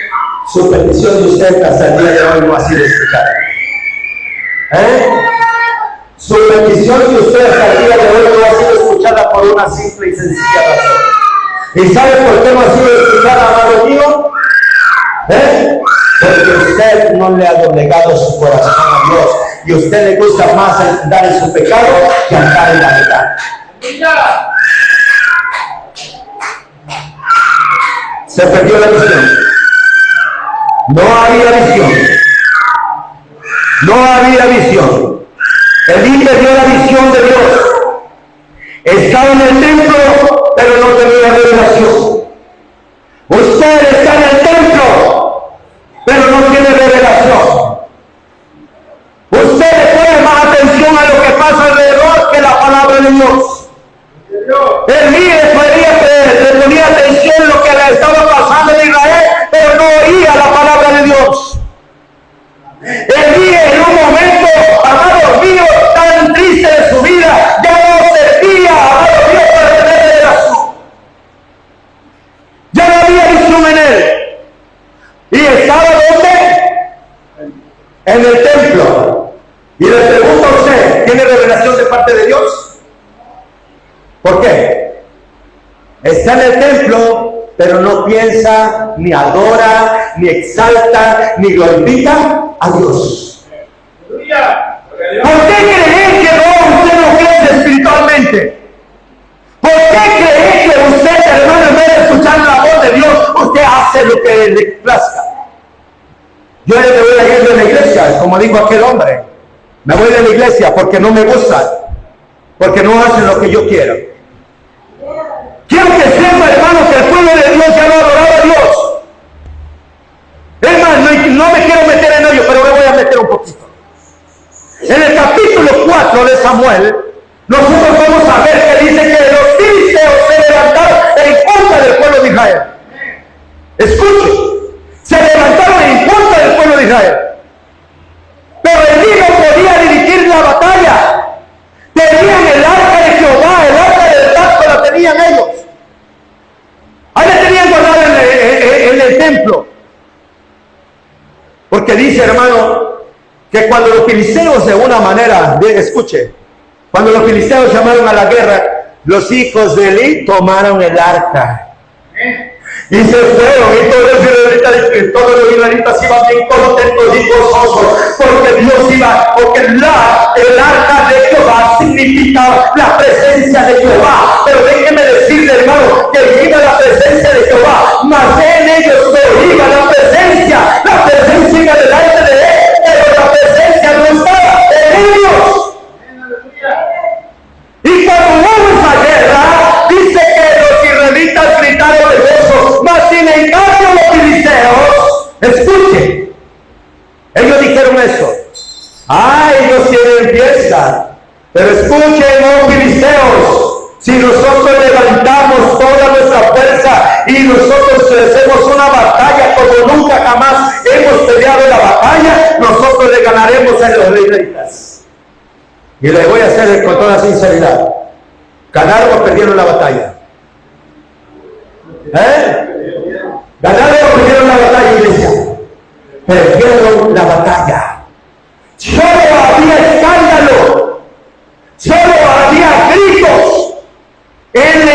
su petición de usted hasta el día de hoy no ha sido escuchada? Su petición de usted hasta el día de hoy no ha sido escuchada por una simple y sencilla razón. ¿Y sabe por qué no ha sido escuchada, amado mío? Porque usted no le ha doblegado su corazón a Dios, y a usted le gusta más andar en su pecado que andar en la verdad. Se perdió la visión. No había visión. No había visión. Elí perdió la visión de Dios. Estaba en el templo, pero no tenía revelación. Usted está en el templo, pero no tiene revelación. Usted le pone más atención a lo que pasa alrededor que la palabra de Dios. Elí le ponía atención a lo que le estaba pasando en Israel, pero no oía la palabra de Dios. Elí, en un momento, amado mío, tan triste de su vida, ya no servía, amado mío, para tener revelación. Ya no había visión en él. Y estaba ¿dónde? En el templo. Y le pregunto a usted: ¿tiene revelación de parte de Dios? ¿Por qué? Está en el templo, pero no piensa, ni adora, ni exalta, ni glorifica a Dios. ¿Por qué cree que no, usted no crece espiritualmente? ¿Por qué cree que usted, hermano, en vez de escuchar la voz de Dios, usted hace lo que le plazca? Yo me voy a ir de la iglesia, como dijo aquel hombre. Me voy de la iglesia porque no me gusta, porque no hacen lo que yo quiero. Quiero que sepa, hermano, que el pueblo de Dios ya no adoraba a Dios. Es más, no me quiero meter en ello, pero me voy a meter un poquito. En el capítulo 4 de Samuel, nosotros vamos a ver que dice que los filisteos se levantaron en contra del pueblo de Israel. Escuche, se levantaron en contra del pueblo de Israel. Pero Elí no podía dirigir la batalla. Tenían el arca de Jehová, el arca del pacto la tenían ellos. Ahí la tenían guardada en el templo. Porque dice, hermano, que cuando los filisteos de una manera, escuche, cuando los filisteos llamaron a la guerra, los hijos de Elí tomaron el arca. Y se fueron, y todos los israelitas iban bien contentos y gozosos, porque Dios iba, porque el arca de Jehová significa la presencia de Jehová. Pero déjeme decirle, hermano, que iba la presencia de Jehová, mas en ellos no iba la presencia iba delante de él, pero la presencia no estaba en ellos. Y cuando hubo esa guerra, dice que los israelitas gritaron de gozo, mas sin embargo los filisteos, escuchen, ellos dijeron eso: ¡ay, ellos tienen fiesta! Pero escuchen, oh filisteos, si nosotros levantamos toda nuestra fuerza y nosotros hacemos una batalla como nunca jamás hemos peleado la batalla, nosotros le ganaremos a los israelitas. Y le voy a hacer con toda sinceridad: ¿ganaron o perdieron la batalla? ¿Ganaron o perdieron la batalla, iglesia? Perdieron la batalla. Solo había escándalo, solo había gritos en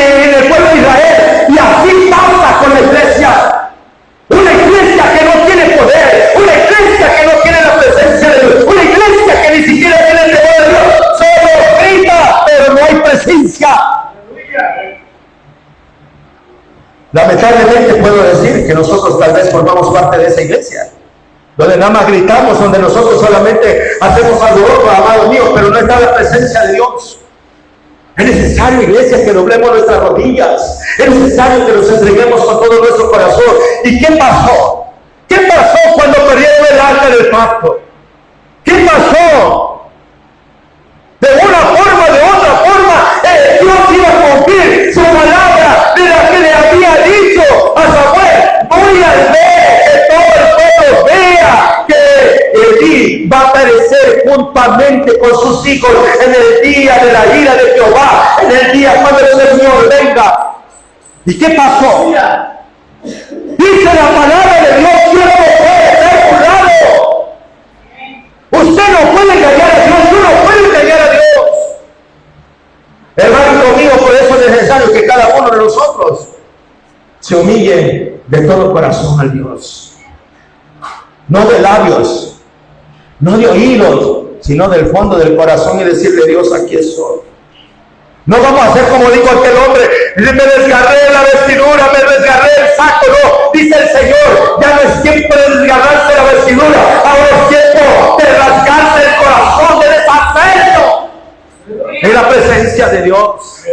Lamentablemente puedo decir que nosotros tal vez formamos parte de esa iglesia, donde nada más gritamos, donde nosotros solamente hacemos alboroto, amados míos, pero no está la presencia de Dios. Es necesario, iglesia, que doblemos nuestras rodillas. Es necesario que nos entreguemos con todo nuestro corazón. ¿Y qué pasó? ¿Qué pasó cuando perdieron el arca del pacto? ¿Qué pasó? De una forma, de otra forma, Dios iba a cumplir su palabra de la que le había dicho a Samuel. Voy a ver que todo el pueblo vea que Elí va a aparecer juntamente con sus hijos en el día de la ira de Jehová, en el día cuando el Señor venga. ¿Y qué pasó? Dice la palabra de Dios, que no puede ser burlado. Usted no puede engañar a Dios, tú no puedes engañar a Dios. Hermano conmigo, por eso es necesario que cada uno de nosotros se humille de todo corazón al Dios. No de labios, no de oídos, sino del fondo del corazón y decirle: Dios, aquí estoy. No vamos a hacer como dijo aquel hombre: me desgarré la vestidura, me desgarré el saco. No, dice el Señor: ya no es tiempo de desgarrarse la vestidura, ahora es tiempo de rasgarse el corazón, de deshacerlo en la presencia de Dios.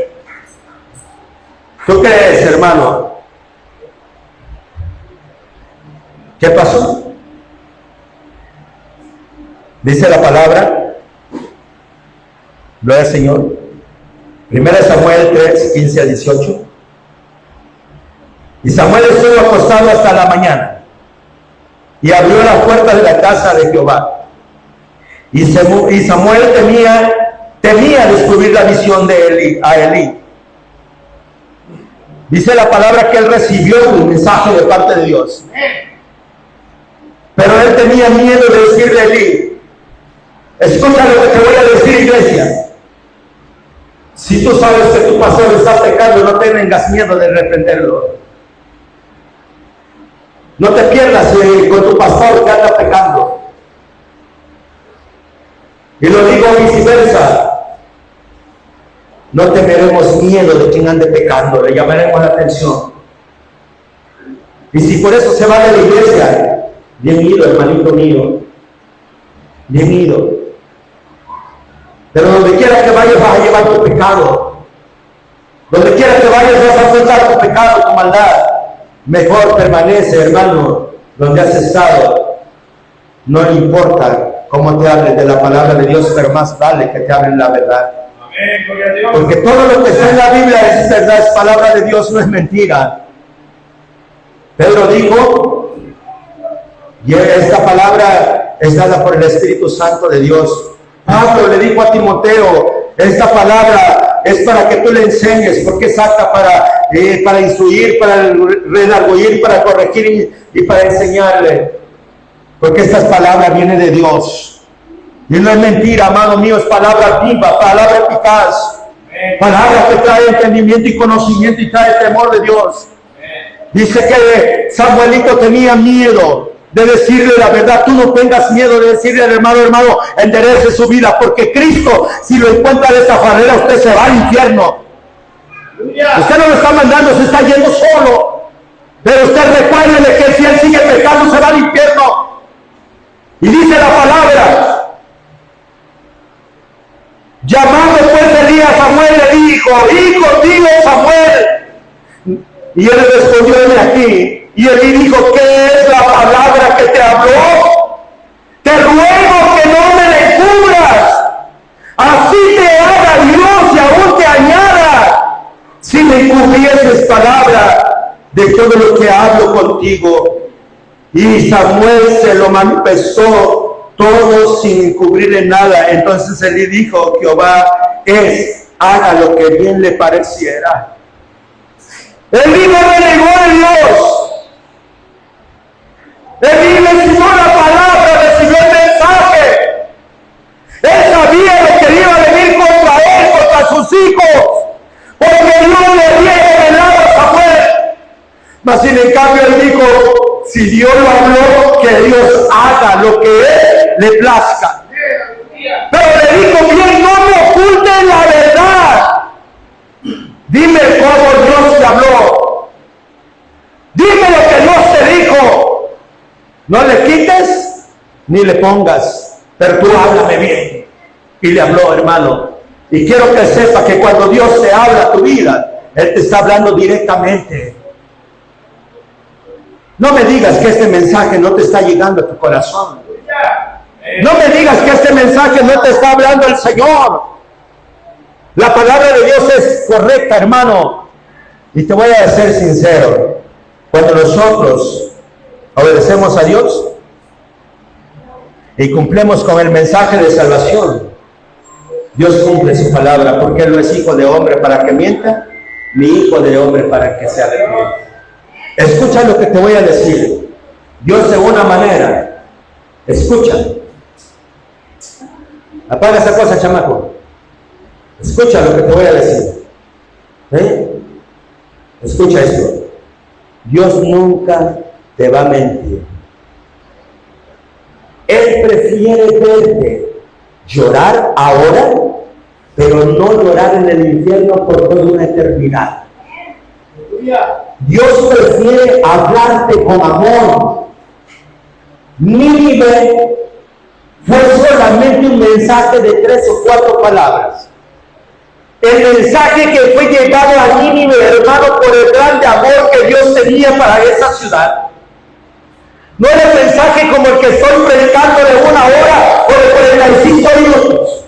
¿Tú crees, hermano? ¿Qué pasó? Dice la palabra, gloria al Señor, 1 Samuel 3, 15 a 18. Y Samuel estuvo acostado hasta la mañana y abrió las puertas de la casa de Jehová. Y Samuel temía descubrir la visión de Elí. Dice la palabra que él recibió un mensaje de parte de Dios, pero él tenía miedo de decirle a Elí. Escucha lo que te voy a decir, iglesia. Si tú sabes que tu pastor está pecando, no tengas miedo de reprenderlo. No te pierdas con tu pastor que anda pecando. Y lo digo viceversa. No temeremos miedo de quien ande pecando, le llamaremos la atención. Y si por eso se va de la iglesia, bien ido, hermanito mío, bien ido. Pero donde quiera que vayas vas a llevar tu pecado. Donde quiera que vayas vas a enfrentar tu pecado, tu maldad. Mejor permanece, hermano, donde has estado. No importa cómo te hables de la palabra de Dios, pero más vale que te hablen la verdad. Amén, gloria a Dios. Porque todo lo que está en la Biblia es verdad, es palabra de Dios, no es mentira. Pedro dijo, y esta palabra es dada por el Espíritu Santo de Dios. Pablo le dijo a Timoteo, esta palabra es para que tú le enseñes, porque es apta para instruir, para redarguir, para corregir y para enseñarle. Porque estas palabras vienen de Dios. Y no es mentira, amado mío, es palabra viva, palabra eficaz. Palabra que trae entendimiento y conocimiento y trae temor de Dios. Dice que Samuelito tenía miedo de decirle la verdad. Tú no tengas miedo de decirle al hermano, enderece su vida, porque Cristo, si lo encuentra de esta manera, usted se va al infierno. Usted no lo está mandando, se está yendo solo. Pero usted recuerde que si él sigue pecando, se va al infierno. Y dice la palabra, llamando pues Elías a Samuel, le dijo: hijo, dile Samuel. Y él le respondió: heme aquí. Y él dijo: ¿qué es la palabra que te habló? Te ruego que no me la encubras. Así te haga Dios y aún te añada, si me encubrieses palabra de todo lo que hablo contigo. Y Samuel se lo manifestó todo sin encubrirle nada. Entonces Elí dijo: Jehová haga lo que bien le pareciera. Elí no renegó de Dios. Elí recibió la palabra, recibió el mensaje. Él sabía lo que iba a venir contra él, contra sus hijos, porque Dios le había revelado a Samuel. Mas sin en cambio él dijo: si Dios lo habló, que Dios haga lo que él le plazca. Pero le dijo: bien, no me ocultes la verdad. Dime cómo Dios te habló. No le quites ni le pongas, pero tú háblame bien. Y le habló, hermano. Y quiero que sepa que cuando Dios te habla a tu vida, Él te está hablando directamente. No me digas que este mensaje no te está llegando a tu corazón. No me digas que este mensaje no te está hablando el Señor. La palabra de Dios es correcta, hermano. Y te voy a ser sincero. Cuando nosotros obedecemos a Dios y cumplimos con el mensaje de salvación, Dios cumple su palabra, porque Él no es hijo de hombre para que mienta, ni hijo de hombre para que se arrepienta. Escucha lo que te voy a decir. Dios de una manera, escucha. Apaga esa cosa, chamaco. Escucha lo que te voy a decir. Escucha esto. Dios nunca te va a mentir. Él prefiere verte llorar ahora, pero no llorar en el infierno por toda una eternidad. Dios prefiere hablarte con amor. Nínive fue solamente un mensaje de 3 o 4 palabras. El mensaje que fue llevado a Nínive, hermano, por el grande amor que Dios tenía para esa ciudad. No era el mensaje como el que estoy predicando de 1 hora o de 45 minutos.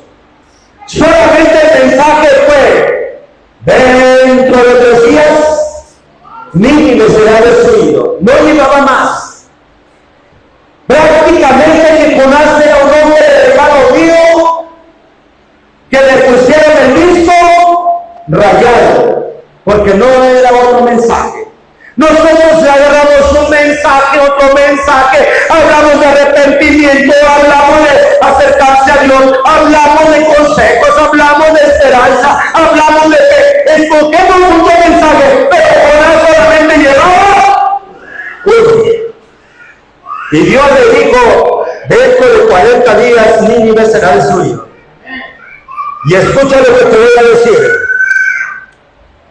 Solamente el mensaje fue: dentro de 3 días, Nínive será destruido. No llevaba más. Prácticamente que Jonás era un hombre de hermano mío, que le pusieron el listo rayado, porque no era otro mensaje. Nosotros agarramos un mensaje, otro mensaje, hablamos de arrepentimiento, hablamos de acercarse a Dios, hablamos de consejos, hablamos de esperanza, hablamos de fe. Escogemos muchos mensajes, pero Jonás solamente llevaba uno. Y Dios le dijo: dentro de 40 días Nínive será destruido. Y escucha lo que te voy a decir.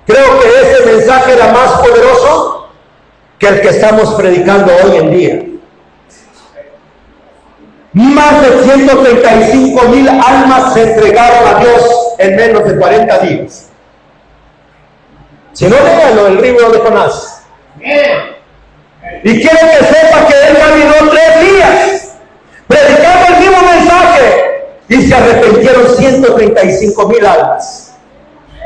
Creo que ese mensaje era más poderoso que el que estamos predicando hoy en día. Más de 135,000 almas se entregaron a Dios en menos de 40 días. Si no, léanlo, el libro de Jonás. Y quiero que sepa que él caminó 3 días predicando el mismo mensaje y se arrepintieron 135,000 almas.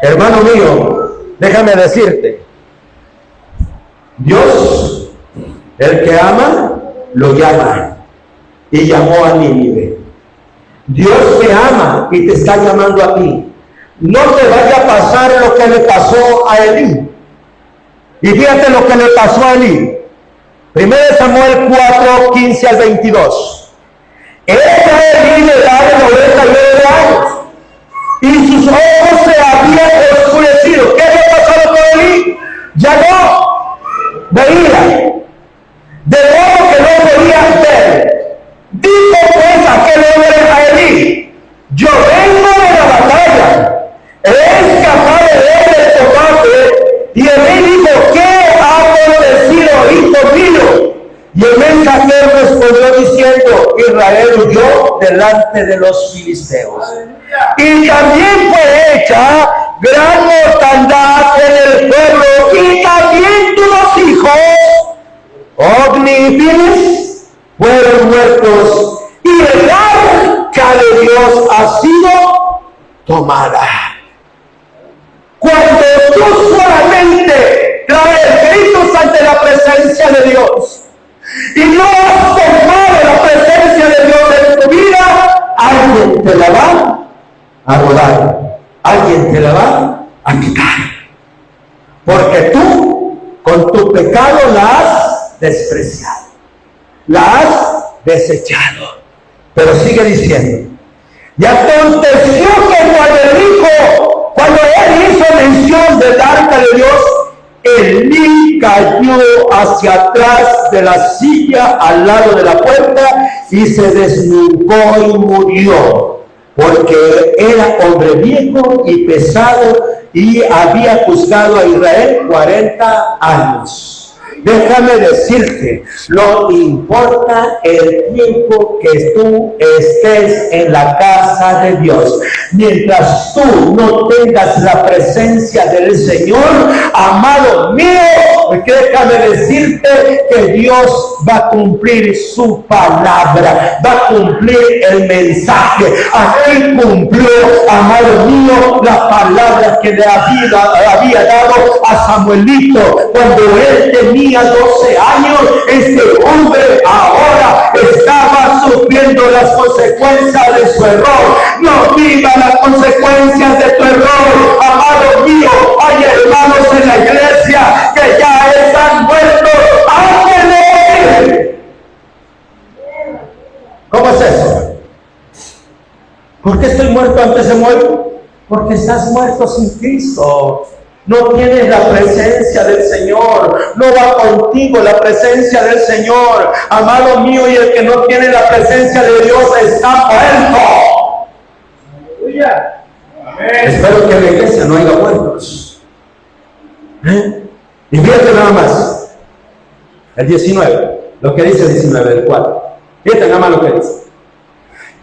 Hermano mío, déjame decirte, Dios, el que ama, lo llama, y llamó a Nínive. Dios te ama y te está llamando a ti. No te vaya a pasar lo que le pasó a Elí. Y fíjate lo que le pasó a Elí. 1 Samuel 4, 15 al 22. Era Elí de edad de 99 años, y sus ojos se habían oscurecido. ¿Qué había pasado con Elí? Ya no veía, de modo que no podía ver. Dijo pues aquel hombre a Elí: yo vengo de la batalla, he escapado de el combate. Y Elí dijo: ¿qué ha acontecido, hijo mío? Y el mensajero respondió diciendo: Israel huyó delante de los filisteos, y también fue hecha gran mortandad en el pueblo, y también tus hijos, Ogni y Finis, fueron muertos, y el arca de Dios ha sido tomada. Cuando tú solamente traes gritos ante la presencia de Dios y no has tomado la presencia de Dios en tu vida, alguien te la va a robar, alguien te la va a quitar, porque tú con tu pecado la has despreciado, la has desechado. Pero sigue diciendo: y aconteció que cuando él hizo mención del arca de Dios, Elí cayó hacia atrás de la silla al lado de la puerta y se desnucó y murió, porque era hombre viejo y pesado y había juzgado a Israel 40 años. déjame decirte, no importa el tiempo que tú estés en la casa de Dios, mientras tú no tengas la presencia del Señor, amado mío, déjame decirte que Dios va a cumplir su palabra, va a cumplir el mensaje. Aquí cumplió, amado mío, la palabra que le había dado a Samuelito cuando él tenía 12 años. Este hombre ahora estaba sufriendo las consecuencias de su error. No viva las consecuencias de tu error, amado mío. Hay hermanos en la iglesia que ya están muertos antes de morir. ¿Cómo es eso? ¿Por qué estoy muerto antes de morir? Porque estás muerto sin Cristo. No tienes la presencia del Señor. No va contigo la presencia del Señor. Amado mío, y el que no tiene la presencia de Dios está muerto. Aleluya. Amén. Espero que en la iglesia no haya muertos. Y fíjate nada más. El 19. Lo que dice el 19 del 4. Fíjate nada más lo que dice.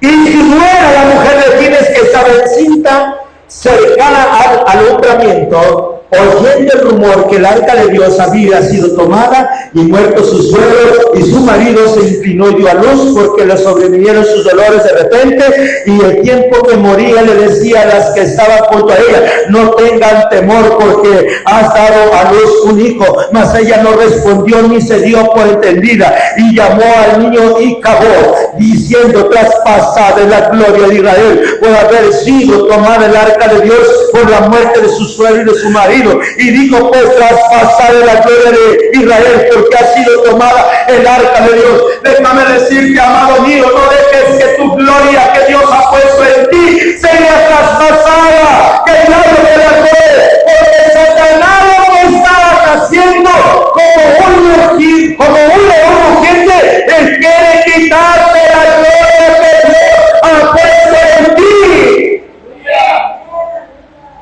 Y si muera la mujer de quienes que estaba encinta, cercana al alumbramiento, oyendo el rumor que el arca de Dios había sido tomada y muerto su suegro, y su marido se inclinó y dio a luz, porque le sobrevinieron sus dolores de repente, y el tiempo que moría le decía a las que estaban junto a ella: no tengan temor, porque has dado a luz un hijo. Mas ella no respondió ni se dio por entendida, y llamó al niño Icabod, diciendo: traspasada la gloria de Israel por haber sido tomada el arca de Dios por la muerte de su suegro y de su marido. Y dijo: pues traspasada la gloria de Israel porque ha sido tomada el arca de Dios. Déjame decirte, amado mío, no dejes que tu gloria que Dios ha puesto en ti sea traspasada, que el diablo te la coge, porque Satanás lo está haciendo como un león rugiente. Él quiere quitarte la gloria que Dios ha puesto en ti.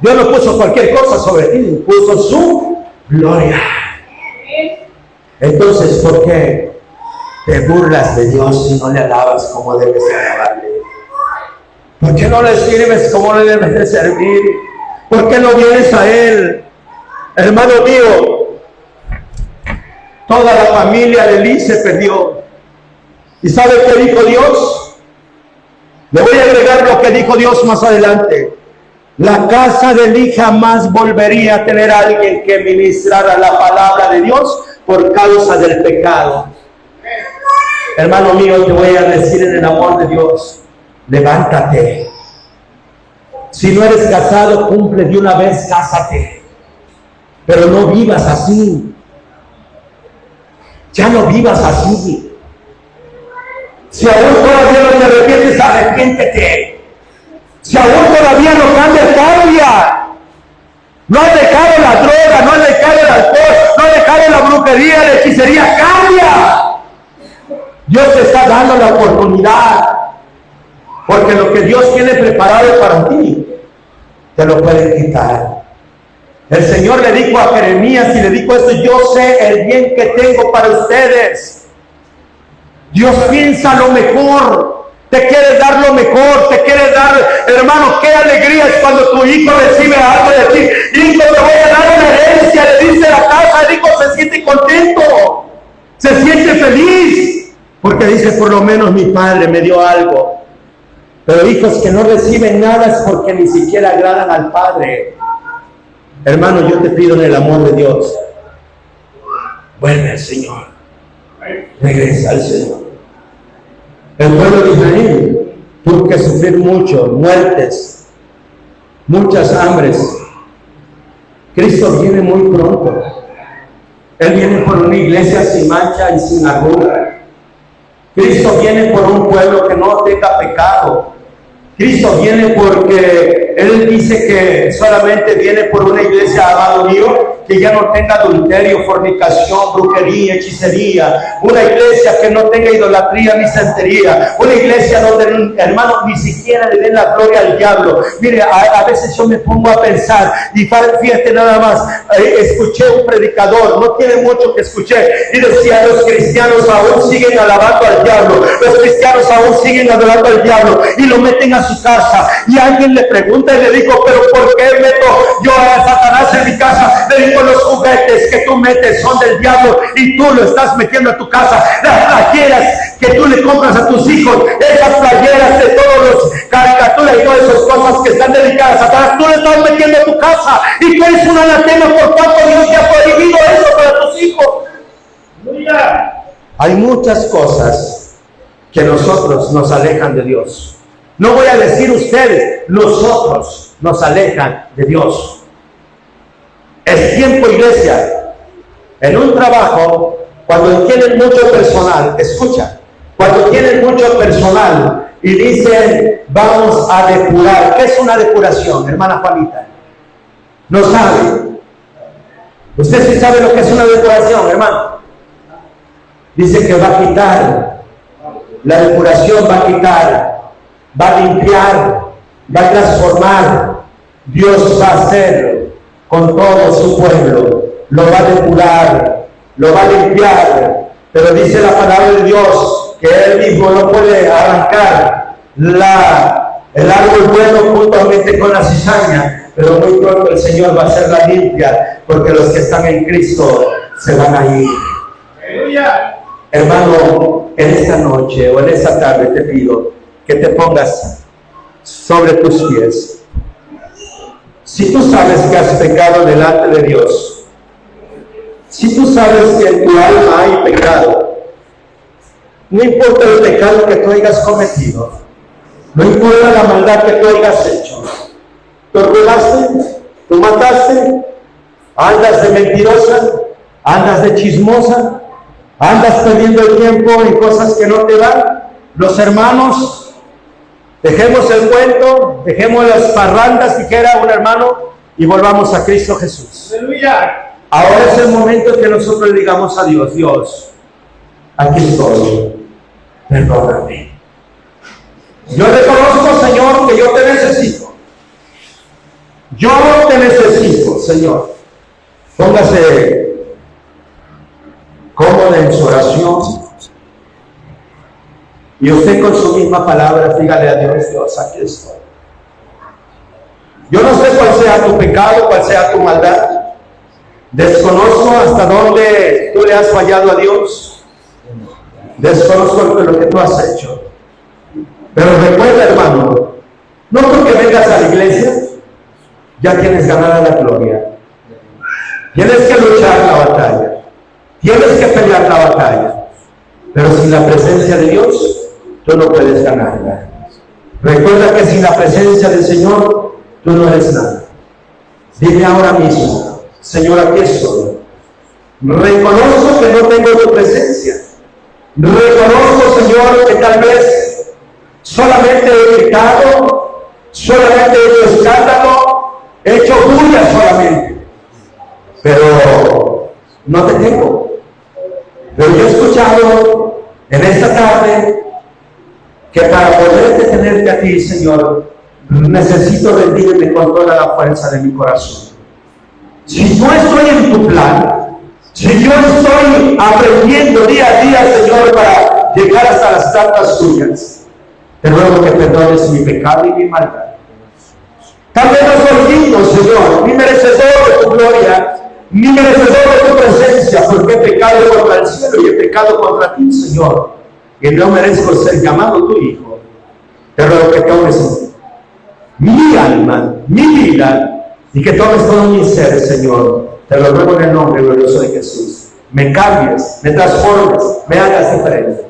Dios no puso cualquier cosa sobre ti, puso su gloria. Entonces, ¿por qué te burlas de Dios y no le alabas como debes de alabarle? ¿Por qué no le sirves como le debes de servir? ¿Por qué no vienes a Él? Hermano mío, toda la familia de Elí se perdió. ¿Y sabe qué dijo Dios? Le voy a agregar lo que dijo Dios más adelante. La casa de Elí jamás volvería a tener a alguien que ministrara la palabra de Dios por causa del pecado. Hermano mío, te voy a decir en el amor de Dios: levántate. Si no eres casado, cumple de una vez, cásate. Pero no vivas así. Ya no vivas así. Si aún todavía no te arrepientes, arrepiéntete. Si aún todavía no cambias, cambia. No has dejado la droga, no has dejado el alcohol, no has dejado la brujería, la hechicería, cambia. Dios te está dando la oportunidad, porque lo que Dios tiene preparado para ti, te lo pueden quitar. El Señor le dijo a Jeremías y le dijo esto: yo sé el bien que tengo para ustedes. Dios piensa lo mejor. Te quiere dar lo mejor, te quiere dar, hermano, qué alegría es cuando tu hijo recibe algo de ti. Hijo, te voy a dar una herencia, le dice la casa, el hijo se siente contento, se siente feliz, porque dice: por lo menos mi padre me dio algo. Pero hijos que no reciben nada es porque ni siquiera agradan al Padre. Hermano, yo te pido en el amor de Dios, vuelve al Señor, regresa al Señor. El pueblo de Israel tuvo que sufrir mucho, muertes, muchas hambres. Cristo viene muy pronto. Él viene por una iglesia sin mancha y sin arruga. Cristo viene por un pueblo que no tenga pecado, Cristo viene porque Él dice que solamente viene por una iglesia, amado mío, que ya no tenga adulterio, fornicación, brujería, hechicería, una iglesia que no tenga idolatría ni santería, una iglesia donde, hermano, ni siquiera le den la gloria al diablo. Mire, a veces yo me pongo a pensar, y fíjate nada más, escuché un predicador, no tiene mucho que escuché, y decía, los cristianos aún siguen alabando al diablo, los cristianos aún siguen adorando al diablo, y lo meten a su casa, y alguien le pregunta y le dijo, pero ¿por qué meto yo a Satanás en mi casa? Le digo, los juguetes que tú metes son del diablo y tú lo estás metiendo a tu casa. Las playeras que tú le compras a tus hijos, esas playeras de todos los caricaturas y todas esas cosas que están dedicadas a Satanás, tú le estás metiendo a tu casa y tú eres un anatema por cuanto Dios te ha prohibido eso para tus hijos. Hay muchas cosas que nosotros nos alejan de Dios. No voy a decir ustedes, nosotros nos alejan de Dios. Es tiempo, iglesia, en un trabajo, cuando tienen mucho personal, escucha, cuando tienen mucho personal y dicen, vamos a depurar. ¿Qué es una depuración, hermana Juanita? No sabe. Usted sí sabe lo que es una depuración, hermano. Dice que va a quitar, la depuración va a quitar, va a limpiar, va a transformar. Dios va a hacer con todo su pueblo, lo va a depurar, lo va a limpiar, pero dice la palabra de Dios que Él mismo no puede arrancar el árbol bueno juntamente con la cizaña, pero muy pronto el Señor va a hacerla limpia, porque los que están en Cristo se van a ir. ¡Aleluya! Hermano, en esta noche o en esta tarde te pido que te pongas sobre tus pies. Si tú sabes que has pecado delante de Dios, si tú sabes que en tu alma hay pecado, no importa el pecado que tú hayas cometido, no importa la maldad que tú hayas hecho, tú robaste, tú mataste, andas de mentirosa, andas de chismosa, andas perdiendo el tiempo en cosas que no te dan. Los hermanos, dejemos el cuento, dejemos las parrandas, dijera un hermano, y volvamos a Cristo Jesús. ¡Aleluya! Ahora es el momento que nosotros le digamos a Dios, Dios, aquí estoy, perdóname. Yo reconozco, Señor, que yo te necesito. Yo te necesito, Señor. Póngase cómodo en su oración. Y usted con su misma palabra, dígale a Dios, Dios, aquí estoy. Yo no sé cuál sea tu pecado, cuál sea tu maldad. Desconozco hasta dónde tú le has fallado a Dios. Desconozco lo que tú has hecho. Pero recuerda, hermano, no porque vengas a la iglesia, ya tienes ganada la gloria. Tienes que luchar la batalla. Tienes que pelear la batalla. Pero sin la presencia de Dios, tú no puedes ganarla. Recuerda que sin la presencia del Señor, tú no eres nada. Dile ahora mismo, Señor, aquí estoy. Reconozco que no tengo tu presencia. Reconozco, Señor, que tal vez solamente he pecado, solamente he hecho escándalo, he hecho bulla solamente. Pero no te tengo. Pero yo he escuchado en esta tarde que para poderte tenerte a ti, Señor, necesito rendirme con toda la fuerza de mi corazón. Si yo estoy en tu plan, si yo estoy aprendiendo día a día, Señor, para llegar hasta las tantas tuyas, te ruego que perdones mi pecado y mi maldad. Tal vez no soy digno, Señor, ni merecedor de tu gloria, ni merecedor de tu presencia, porque he pecado contra el cielo y he pecado contra ti, Señor, y no merezco ser llamado tu hijo. Te ruego que tomes mi alma, mi vida, y que tomes todo mi ser, Señor. Te lo ruego en el nombre glorioso de Jesús. Me cambies, me transformes, me hagas diferente.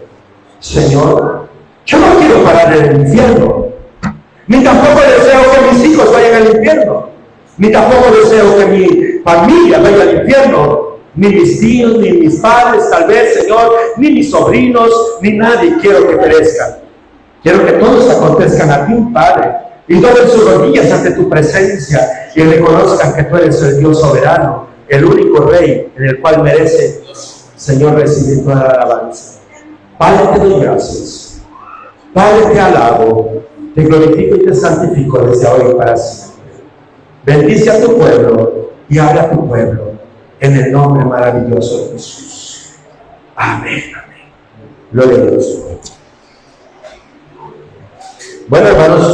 Señor, yo no quiero parar en el infierno, ni tampoco deseo que mis hijos vayan al infierno, ni tampoco deseo que mi familia vaya al infierno, ni mis tíos, ni mis padres, tal vez, Señor, ni mis sobrinos, ni nadie quiero que perezcan. Quiero que todos acontezcan a ti, Padre, y doblen sus rodillas ante tu presencia y reconozcan que tú eres el Dios soberano, el único Rey en el cual merece, Señor, recibir toda la alabanza. Padre, te doy gracias. Padre, te alabo, te glorifico y te santifico desde ahora y para siempre. Bendice a tu pueblo y habla a tu pueblo en el nombre maravilloso de Jesús. Amén, amén. Gloria a Dios. Bueno, hermanos.